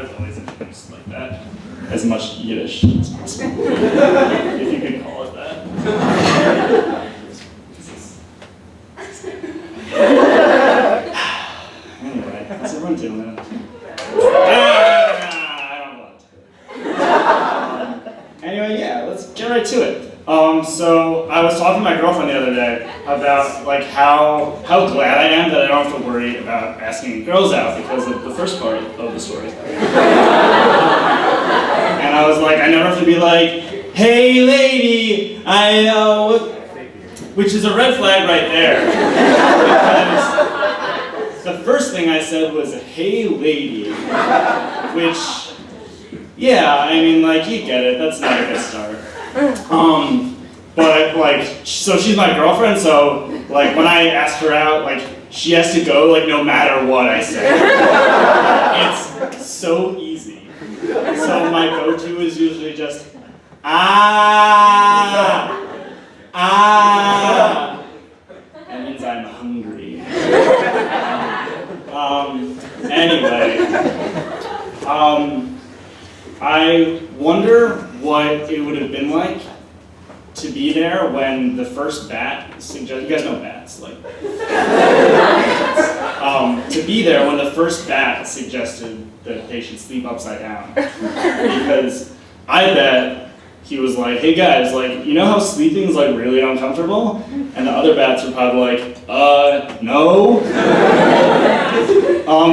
was always introduced like that. As much Yiddish as possible, if you can call it that. Anyway, how's everyone doing? I don't want to. Anyway, yeah, let's get right to it. So I was talking to my girlfriend the other day about like how glad I am that I don't have to worry about asking girls out because of the first part of the story. And I was like, I never have to be like, hey lady, I know, which is a red flag right there. Because the first thing I said was, hey lady, which, yeah, I mean, like, you get it, that's not a good start. But like, so she's my girlfriend, so like when I ask her out, like she has to go like no matter what I say. It's so easy. So my go-to is usually just, That means I'm hungry. Anyway, I wonder what it would have been like to be there when the first bat suggested, you guys know bats, like, to be there when the first bat suggested that they should sleep upside down. Because I bet he was like, hey guys, like, you know how sleeping is like really uncomfortable? And the other bats were probably like, no.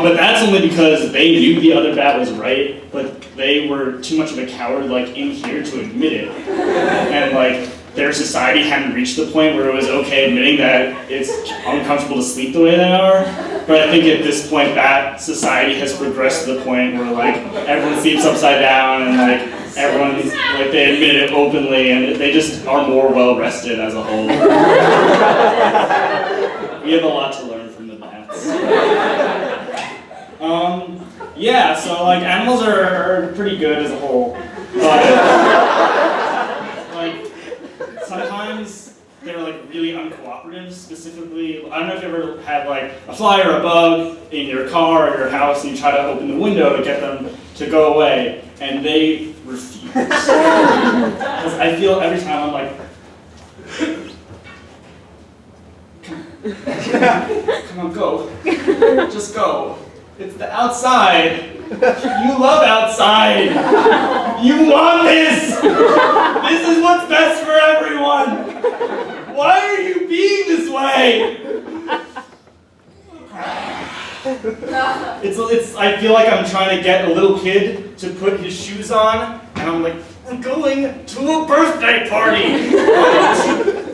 But that's only because they knew the other bat was right, but they were too much of a coward, like, in here to admit it. And, like, their society hadn't reached the point where it was okay admitting that it's uncomfortable to sleep the way they are. But I think at this point, bat society has progressed to the point where, like, everyone sleeps upside down and, like, everyone's, like, they admit it openly and they just are more well-rested as a whole. We have a lot to learn from the bats. Yeah, so like animals are pretty good as a whole, but like sometimes they're like really uncooperative. Specifically, I don't know if you ever had like a fly or a bug in your car or your house and you try to open the window to get them to go away, and they refuse. Because I feel every time I'm like, come on, go, just go. It's the outside. You love outside. You want this. This is what's best for everyone. Why are you being this way? It's. I feel like I'm trying to get a little kid to put his shoes on, and I'm like, I'm going to a birthday party.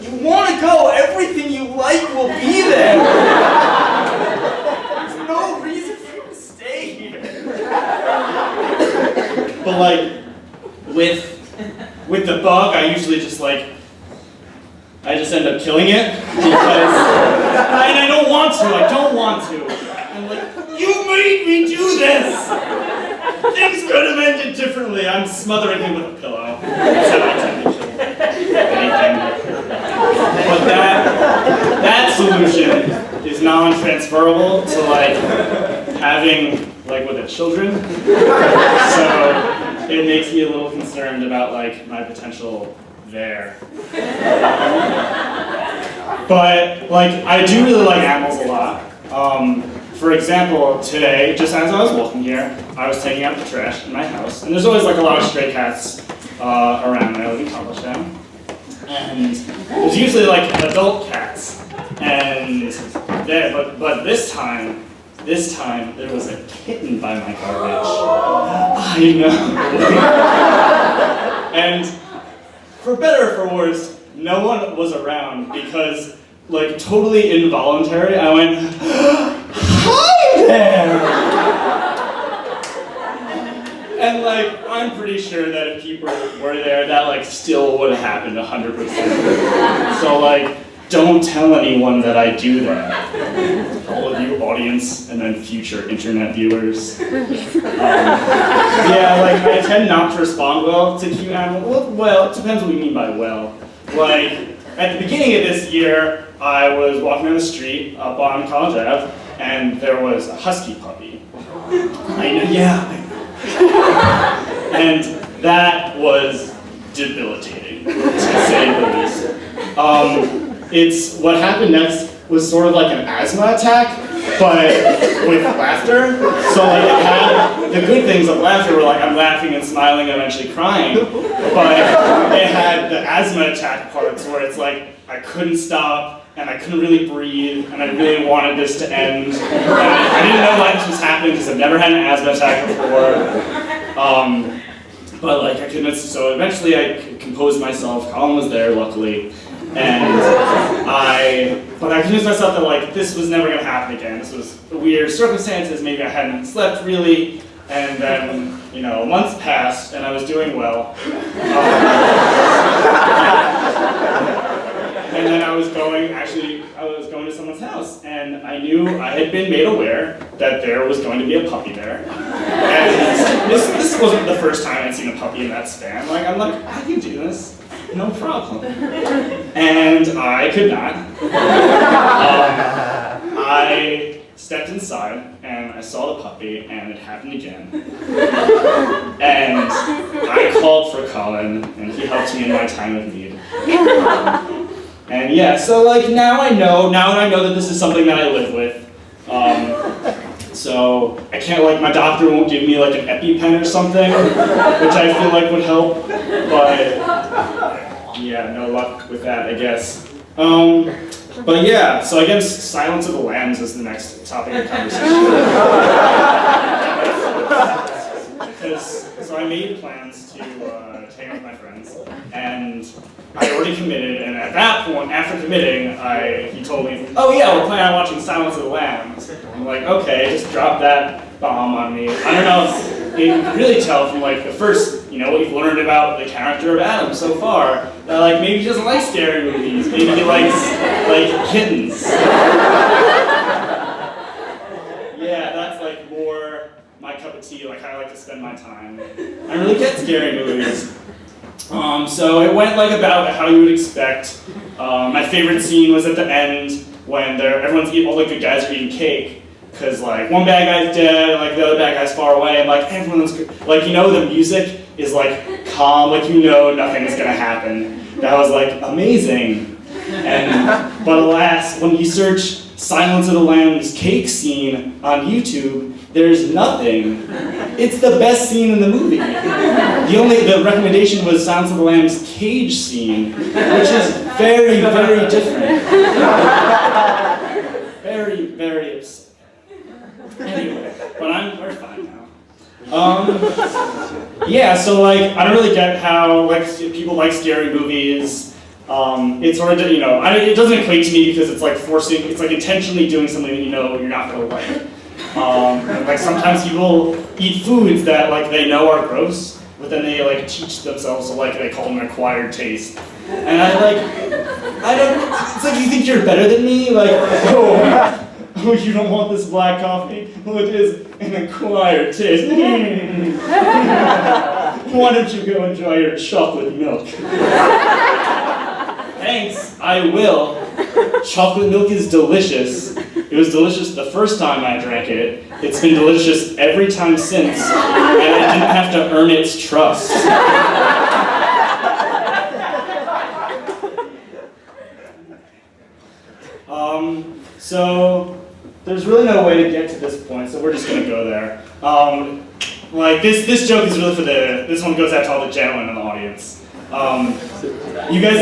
You want to go? Everything you like will be there. There's no reason for you to stay here. But like, with the bug, I usually just like, I just end up killing it because I don't want to. I don't want to. I'm like, you made me do this. Things could have ended differently. I'm smothering him with a pillow. That's how I tend to kill anything. But that solution is non-transferable to like having like with the children. So it makes me a little concerned about like my potential there. But like I do really like animals a lot. For example, today, just as I was walking here, I was taking out the trash in my house, and there's always like a lot of stray cats around. I live in College Town, and there's usually like adult cats, and but this time there was a kitten by my garbage. I know. And for better or for worse, no one was around because, like, totally involuntary, I went, hi there! And, like, I'm pretty sure that if people were there, that, like, still would have happened 100%. So, like, don't tell anyone that I do that. All of you audience and then future internet viewers. Yeah, like, I tend not to respond well to cute animals. Well, it depends what you mean by well. Like, at the beginning of this year, I was walking down the street up on College Ave, and there was a husky puppy. I know, yeah. And that was debilitating, to say the least. It's what happened next was sort of like an asthma attack, but with laughter. So like it had the good things of laughter were like I'm laughing and smiling and eventually crying, but it had the asthma attack parts where it's like I couldn't stop and I couldn't really breathe and I really wanted this to end. And I didn't know why this was happening because I've never had an asthma attack before. But like I couldn't, so eventually I composed myself. Colin was there, luckily, and I convinced myself that like this was never gonna happen again. This was weird circumstances. Maybe I hadn't slept really, and then months passed and I was doing well. And then I was going to someone's house, and I knew I had been made aware that there was going to be a puppy there. And this wasn't the first time I'd seen a puppy in that span. I'm like, I can do this, no problem. And I could not. I stepped inside, and I saw the puppy, and it happened again. And I called for Colin, and he helped me in my time of need. And yeah, so like now that I know that this is something that I live with. So I can't, like, my doctor won't give me like an EpiPen or something, which I feel like would help, but yeah, no luck with that, I guess. But yeah, so I guess Silence of the Lambs is the next topic of conversation. So I made plans to hang out with my friends, and I already committed, and at that point, after committing, he told me, oh yeah, we're planning on watching Silence of the Lambs. I'm like, okay, just drop that bomb on me. I don't know if you can really tell from like the first, what you've learned about the character of Adam so far, that like maybe he doesn't like scary movies, maybe he likes like kittens. Yeah, that's like more my cup of tea, like how I like to spend my time. I really get scary movies. So it went like about how you would expect. My favorite scene was at the end when everyone's eating, all the good guys are eating cake, because like one bad guy's dead, and like the other bad guy's far away, and like everyone's like the music is like calm, like nothing's gonna happen. That was like amazing. But alas, when you search Silence of the Lambs cake scene on YouTube, there's nothing. It's the best scene in the movie. The recommendation was Silence of the Lambs cage scene, which is very, very different. Very, very upset. Anyway, but we're fine now. Yeah, so like I don't really get how like people like scary movies. It's sort of it doesn't equate to me because it's like intentionally doing something that you're not gonna like. And like sometimes people eat foods that like they know are gross, but then they like teach themselves to like, they call them an acquired taste. And it's like you think you're better than me? Like, oh, you don't want this black coffee? Well, it is an acquired taste. Why don't you go enjoy your chocolate milk? Thanks, I will. Chocolate milk is delicious. It was delicious the first time I drank it. It's been delicious every time since, and I didn't have to earn its trust. So there's really no way to get to this point, so we're just gonna go there. Like this joke is really this one goes out to all the gentlemen in the audience. You guys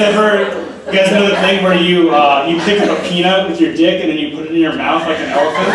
know the thing where you pick up a peanut with your dick and then you put it in your mouth like an elephant?